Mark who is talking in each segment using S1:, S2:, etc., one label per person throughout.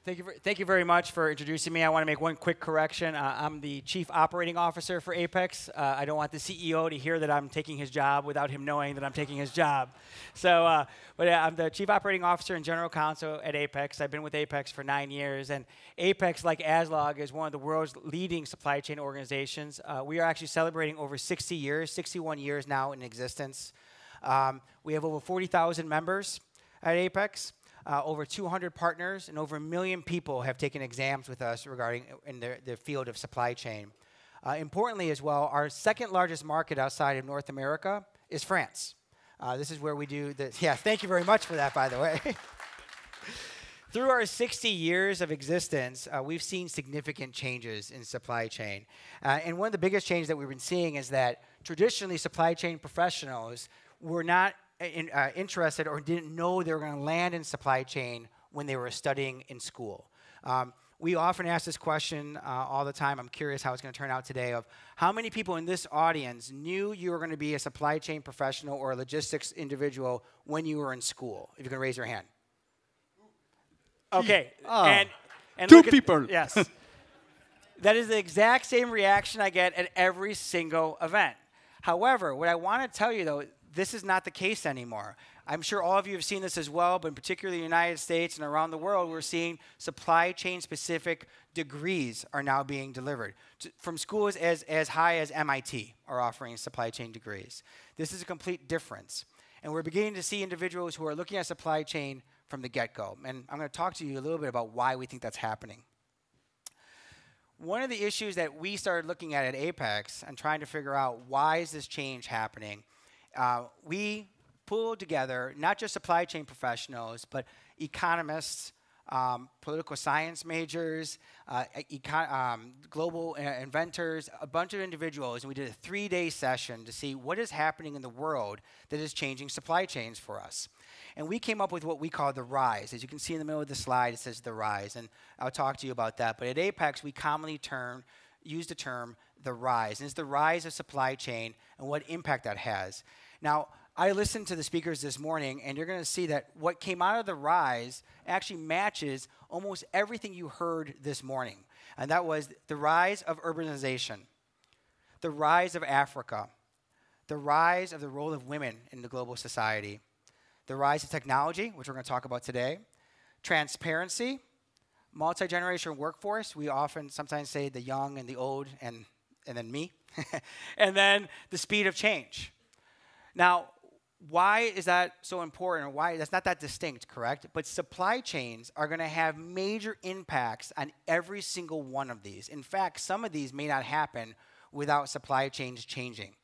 S1: Thank you very much for introducing me. I want to make one quick correction. I'm the Chief Operating Officer for APICS. I don't want the CEO to hear that I'm taking his job without him knowing that I'm taking his job. So, but I'm the Chief Operating Officer and General Counsel at APICS. I've been with APICS for 9 years, and APICS, like ASLOG, is one of the world's leading supply chain organizations. We are actually celebrating over 60 years, 61 years now in existence. We have over 40,000 members at APICS. Over 200 partners and over 1 million people have taken exams with us regarding in the field of supply chain. Importantly as well, our second largest market outside of North America is France. This is where we do the, yeah, thank you very much for that, by the way. Through our 60 years of existence, we've seen significant changes in supply chain. And one of the biggest changes that we've been seeing is that traditionally supply chain professionals were not interested or didn't know they were going to land in supply chain when they were studying in school. We often ask this question all the time. I'm curious how it's going to turn out today of how many people in this audience knew you were going to be a supply chain professional or a logistics individual when you were in school? If you can raise your hand. Okay. And
S2: two people.
S1: Yes. That is the exact same reaction I get at every single event. However, what I want to tell you, though, this is not the case anymore. I'm sure all of you have seen this as well, but particularly in the United States and around the world, we're seeing supply chain-specific degrees are now being delivered. From schools as high as MIT are offering supply chain degrees. This is a complete difference. And we're beginning to see individuals who are looking at supply chain from the get-go. And I'm going to talk to you a little bit about why we think that's happening. One of the issues that we started looking at APICS and trying to figure out why is this change happening, we pulled together not just supply chain professionals, but economists, political science majors, global inventors, a bunch of individuals, and we did a 3-day session to see what is happening in the world that is changing supply chains for us. And we came up with what we call the rise. As you can see in the middle of the slide, it says the rise, and I'll talk to you about that. But at APICS, we commonly use the term the rise, and it's the rise of supply chain and what impact that has. Now, I listened to the speakers this morning, and you're going to see that what came out of the rise actually matches almost everything you heard this morning. And that was the rise of urbanization, the rise of Africa, the rise of the role of women in the global society, the rise of technology, which we're going to talk about today, transparency, multi-generational workforce. We often sometimes say the young and the old and then me, and then the speed of change. Now, why is that so important, or why that's not that distinct, correct? But supply chains are going to have major impacts on every single one of these. In fact, some of these may not happen without supply chains changing.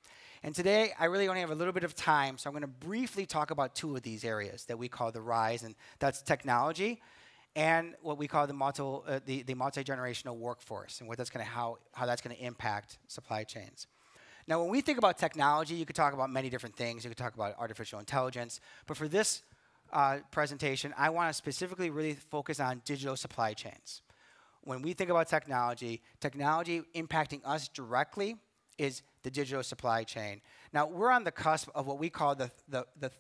S1: And today, I really only have a little bit of time, so I'm going to briefly talk about 2 of these areas that we call the rise, and that's technology and what we call the multi-generational workforce, and what that's going to how that's going to impact supply chains. Now, when we think about technology, you could talk about many different things. You could talk about artificial intelligence. But for this presentation, I want to specifically really focus on digital supply chains. When we think about technology impacting us directly is the digital supply chain. Now, we're on the cusp of what we call the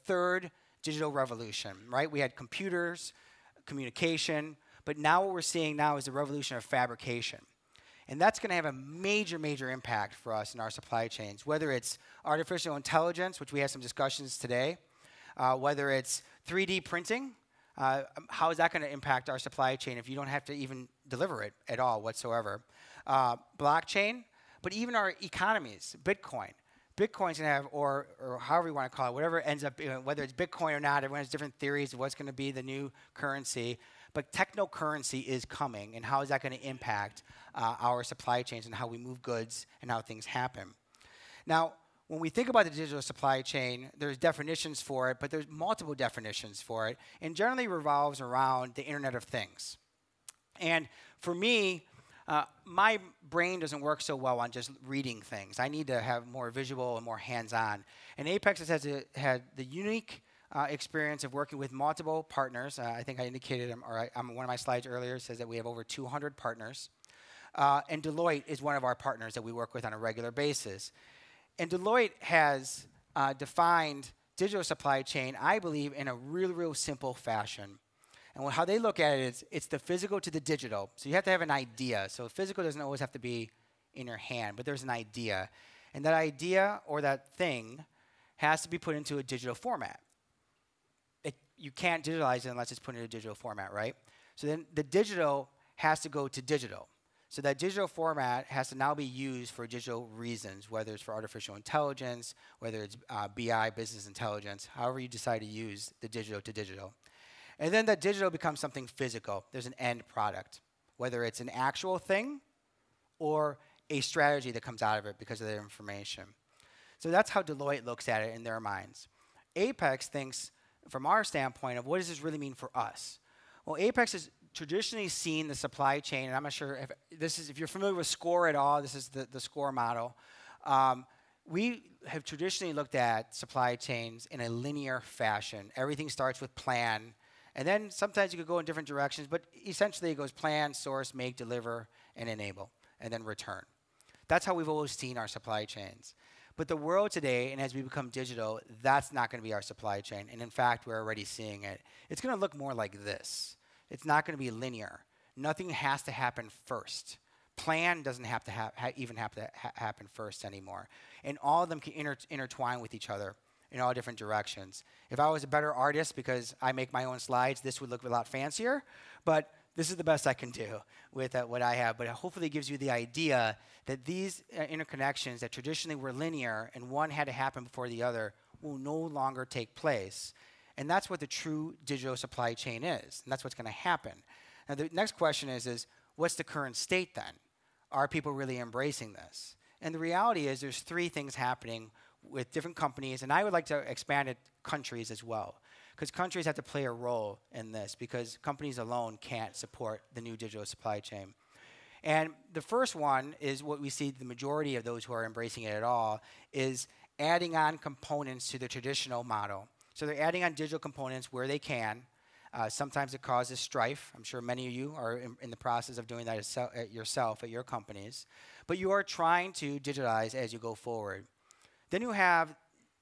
S1: third digital revolution, right? We had computers, communication, but now what we're seeing now is the revolution of fabrication. And that's going to have a major, major impact for us in our supply chains, whether it's artificial intelligence, which we had some discussions today, whether it's 3D printing. How is that going to impact our supply chain if you don't have to even deliver it at all whatsoever? Blockchain, but even our economies, Bitcoin. Bitcoin's going to have, or however you want to call it, whatever it ends up being, whether it's Bitcoin or not, everyone has different theories of what's going to be the new currency. But technocurrency is coming, and how is that going to impact our supply chains and how we move goods and how things happen? Now, when we think about the digital supply chain, there's definitions for it, but there's multiple definitions for it, and generally revolves around the Internet of Things. And for me, my brain doesn't work so well on just reading things. I need to have more visual and more hands-on. And APICS has had the unique experience of working with multiple partners. I think I indicated them, or on one of my slides earlier says that we have over 200 partners. And Deloitte is one of our partners that we work with on a regular basis. And Deloitte has defined digital supply chain, I believe, in a real simple fashion. And how they look at it is it's the physical to the digital. So you have to have an idea. So physical doesn't always have to be in your hand, but there's an idea. And that idea or that thing has to be put into a digital format. You can't digitalize it unless it's put in a digital format, right? So then the digital has to go to digital. So that digital format has to now be used for digital reasons, whether it's for artificial intelligence, whether it's BI, business intelligence, however you decide to use the digital to digital. And then that digital becomes something physical. There's an end product, whether it's an actual thing or a strategy that comes out of it because of their information. So that's how Deloitte looks at it in their minds. APICS thinks, from our standpoint, of what does this really mean for us? Well, APICS has traditionally seen the supply chain, and I'm not sure if you're familiar with SCORE at all, this is the SCORE model. We have traditionally looked at supply chains in a linear fashion. Everything starts with plan, and then sometimes you could go in different directions, but essentially it goes plan, source, make, deliver, and enable, and then return. That's how we've always seen our supply chains. But the world today, and as we become digital, that's not going to be our supply chain. And in fact, we're already seeing it. It's going to look more like this. It's not going to be linear. Nothing has to happen first. Plan doesn't have to happen first anymore. And all of them can intertwine with each other in all different directions. If I was a better artist because I make my own slides, this would look a lot fancier. But this is the best I can do with what I have. But hopefully it gives you the idea that these interconnections that traditionally were linear and one had to happen before the other will no longer take place. And that's what the true digital supply chain is. And that's what's going to happen. Now, the next question is what's the current state then? Are people really embracing this? And the reality is there's three things happening with different companies. And I would like to expand it countries as well. Because countries have to play a role in this because companies alone can't support the new digital supply chain. And the first one is what we see the majority of those who are embracing it at all is adding on components to the traditional model. So they're adding on digital components where they can. Sometimes it causes strife. I'm sure many of you are in the process of doing that yourself at your companies. But you are trying to digitalize as you go forward. Then you have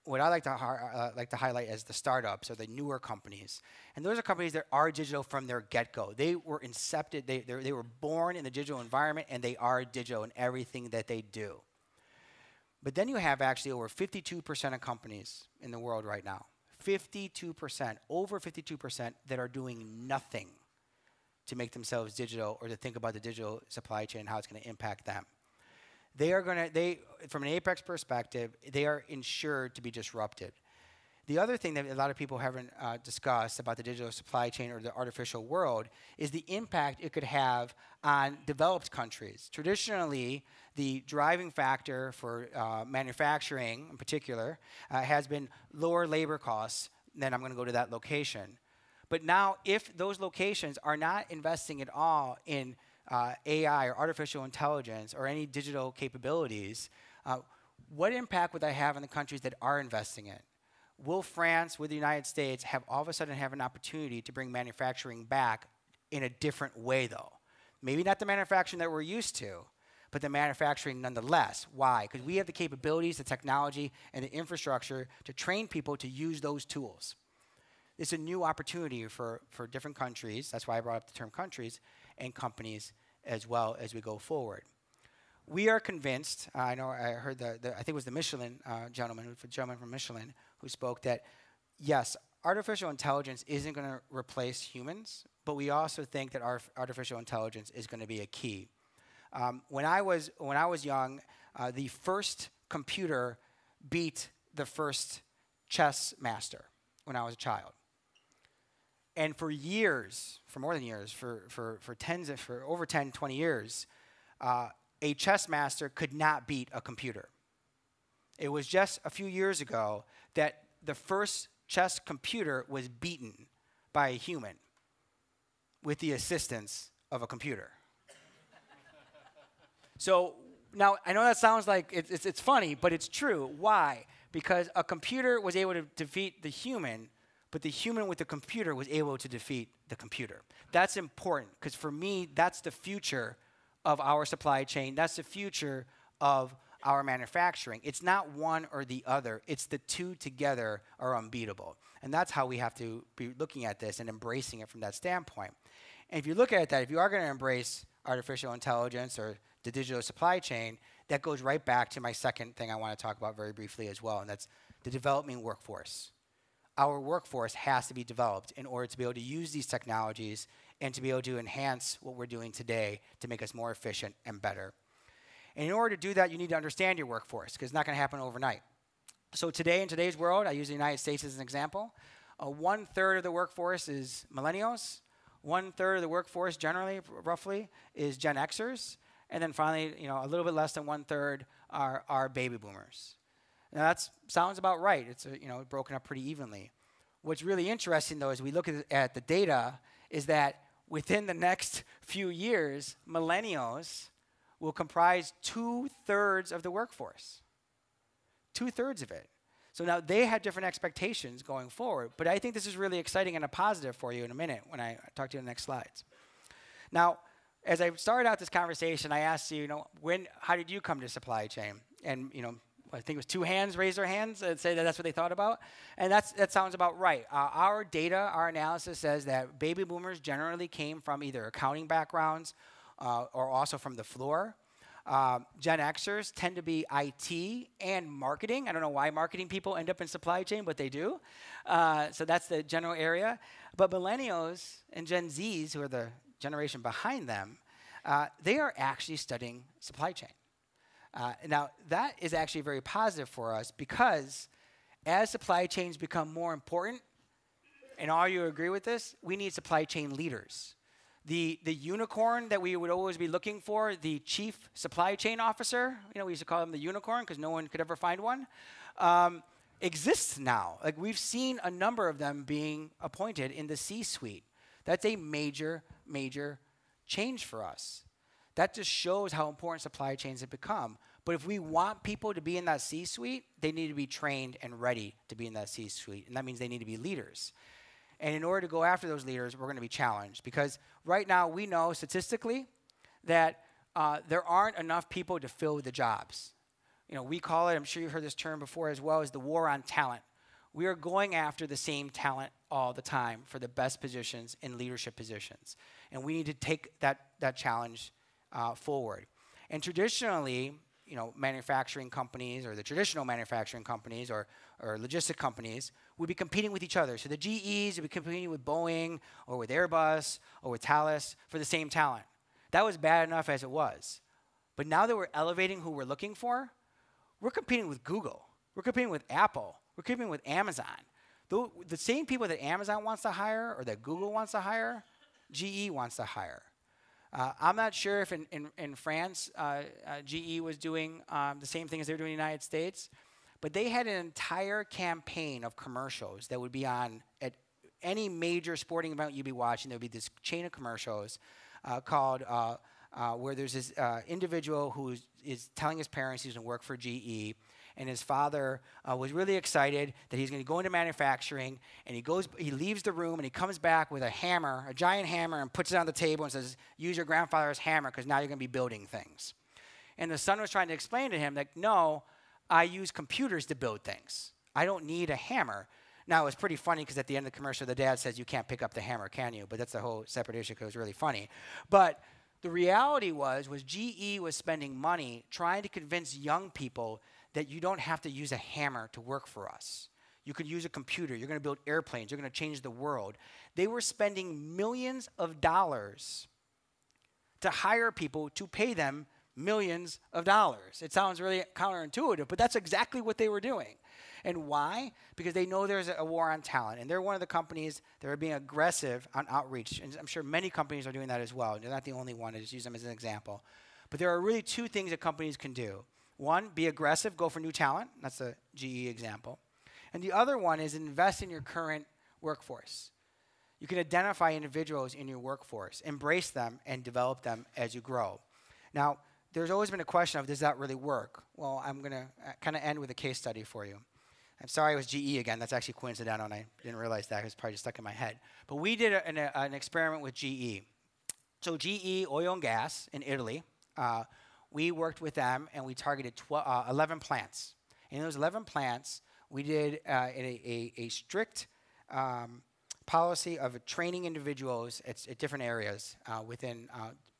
S1: what I like to highlight as the startups or the newer companies. And those are companies that are digital from their get-go. They were incepted, they were born in the digital environment, and they are digital in everything that they do. But then you have actually over 52% of companies in the world right now. 52%, over 52% that are doing nothing to make themselves digital or to think about the digital supply chain and how it's going to impact them. From an APICS perspective, they are ensured to be disrupted. The other thing that a lot of people haven't discussed about the digital supply chain or the artificial world is the impact it could have on developed countries. Traditionally, the driving factor for manufacturing in particular has been lower labor costs. Then I'm going to go to that location. But now, if those locations are not investing at all in AI or artificial intelligence or any digital capabilities, what impact would that have on the countries that are investing in? Will France, with the United States, all of a sudden have an opportunity to bring manufacturing back in a different way, though? Maybe not the manufacturing that we're used to, but the manufacturing nonetheless. Why? Because we have the capabilities, the technology, and the infrastructure to train people to use those tools. It's a new opportunity for different countries. That's why I brought up the term countries and companies as well as we go forward. We are convinced, I know I heard I think it was the Michelin gentleman from Michelin who spoke that, yes, artificial intelligence isn't going to replace humans, but we also think that artificial intelligence is going to be a key. When I was young, the first computer beat the first chess master when I was a child. And for years, for more than years, for over 10, 20 years, a chess master could not beat a computer. It was just a few years ago that the first chess computer was beaten by a human with the assistance of a computer. So now, I know that sounds like it's funny, but it's true. Why? Because a computer was able to defeat the human, but the human with the computer was able to defeat the computer. That's important, because for me, that's the future of our supply chain. That's the future of our manufacturing. It's not one or the other. It's the two together are unbeatable. And that's how we have to be looking at this and embracing it from that standpoint. And if you look at that, if you are going to embrace artificial intelligence or the digital supply chain, that goes right back to my second thing I want to talk about very briefly as well, and that's the developing workforce. Our workforce has to be developed in order to be able to use these technologies and to be able to enhance what we're doing today to make us more efficient and better. And in order to do that, you need to understand your workforce, because it's not going to happen overnight. So today, in today's world, I use the United States as an example. 1/3 of the workforce is millennials. 1/3 of the workforce, generally, roughly, is Gen Xers. And then finally, a little bit less than 1/3 are baby boomers. Now, that sounds about right. It's broken up pretty evenly. What's really interesting, though, as we look at the data, is that within the next few years, millennials will comprise 2/3 of the workforce. 2/3 of it. So now they had different expectations going forward, but I think this is really exciting and a positive for you in a minute when I talk to you in the next slides. Now, as I started out this conversation, I asked you, how did you come to supply chain? And, I think it was 2 hands raised their hands and say that that's what they thought about. And that sounds about right. Our data, our analysis says that baby boomers generally came from either accounting backgrounds or also from the floor. Gen Xers tend to be IT and marketing. I don't know why marketing people end up in supply chain, but they do. So that's the general area. But millennials and Gen Zs, who are the generation behind them, they are actually studying supply chain. Now, that is actually very positive for us, because as supply chains become more important, and all you agree with this, we need supply chain leaders. The unicorn that we would always be looking for, the chief supply chain officer, we used to call him the unicorn because no one could ever find one, exists now. Like, we've seen a number of them being appointed in the C-suite. That's a major, major change for us. That just shows how important supply chains have become. But if we want people to be in that C-suite, they need to be trained and ready to be in that C-suite. And that means they need to be leaders. And in order to go after those leaders, we're going to be challenged. Because right now, we know statistically that there aren't enough people to fill the jobs. We call it, I'm sure you've heard this term before as well, is the war on talent. We are going after the same talent all the time for the best positions in leadership positions. And we need to take that challenge forward. And traditionally, manufacturing companies, or the traditional manufacturing companies or logistic companies would be competing with each other. So the GEs would be competing with Boeing or with Airbus or with Thales for the same talent. That was bad enough as it was. But now that we're elevating who we're looking for, we're competing with Google. We're competing with Apple. We're competing with Amazon. The same people that Amazon wants to hire or that Google wants to hire, GE wants to hire. I'm not sure if in France, GE was doing the same thing as they were doing in the United States, but they had an entire campaign of commercials that would be on at any major sporting event you'd be watching. There would be this chain of commercials called where there's this individual who is telling his parents he's going to work for GE, and his father was really excited that he's going to go into manufacturing, and he leaves the room, and he comes back with a hammer, a giant hammer, and puts it on the table and says, use your grandfather's hammer because now you're going to be building things. And the son was trying to explain to him that, no, I use computers to build things. I don't need a hammer. Now, it was pretty funny because at the end of the commercial, the dad says, you can't pick up the hammer, can you? But that's a whole separate issue because it was really funny. But the reality was GE was spending money trying to convince young people that you don't have to use a hammer to work for us. You could use a computer. You're going to build airplanes. You're going to change the world. They were spending millions of dollars to hire people to pay them millions of dollars. It sounds really counterintuitive, but that's exactly what they were doing. And why? Because they know there's a war on talent. And they're one of the companies that are being aggressive on outreach. And I'm sure many companies are doing that as well. They're not the only one. I just use them as an example. But there are really 2 things that companies can do. One, be aggressive, go for new talent. That's a GE example. And the other one is invest in your current workforce. You can identify individuals in your workforce, embrace them, and develop them as you grow. Now, there's always been a question of, does that really work? Well, I'm going to kind of end with a case study for you. I'm sorry it was GE again. That's actually coincidental, and I didn't realize that. It was probably just stuck in my head. But we did an experiment with GE. So GE Oil and Gas in Italy we worked with them and we targeted 11 plants. In those 11 plants, we did a strict policy of training individuals at different areas within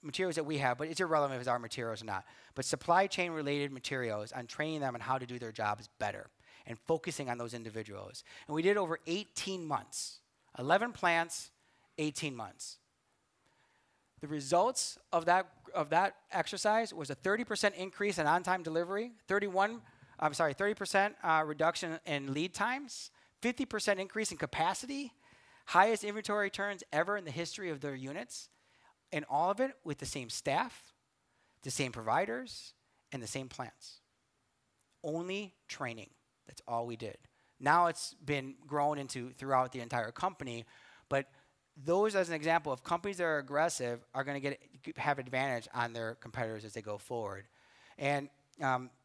S1: materials that we have, but it's irrelevant if it's our materials or not. But supply chain related materials on training them on how to do their jobs better and focusing on those individuals. And we did over 18 months, 11 plants, 18 months. The results of that exercise was a 30% increase in on-time delivery, 30% reduction in lead times, 50% increase in capacity, highest inventory turns ever in the history of their units, and all of it with the same staff, the same providers, and the same plants. Only training. That's all we did. Now it's been grown into throughout the entire company, but those, as an example, of companies that are aggressive are going to have advantage on their competitors as they go forward. And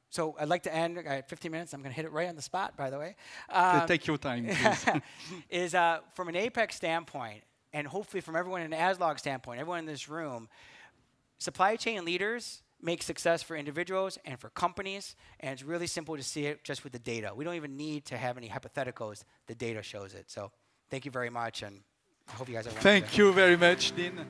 S1: so I'd like to end. I got 15 minutes. I'm going to hit it right on the spot, by the way.
S2: Take your time, please.
S1: Is from an APICS standpoint, and hopefully from everyone in an ASLOG standpoint, everyone in this room, supply chain leaders make success for individuals and for companies, and it's really simple to see it just with the data. We don't even need to have any hypotheticals. The data shows it. So thank you very much, and I hope you guys are.
S2: Thank you very much, Dean.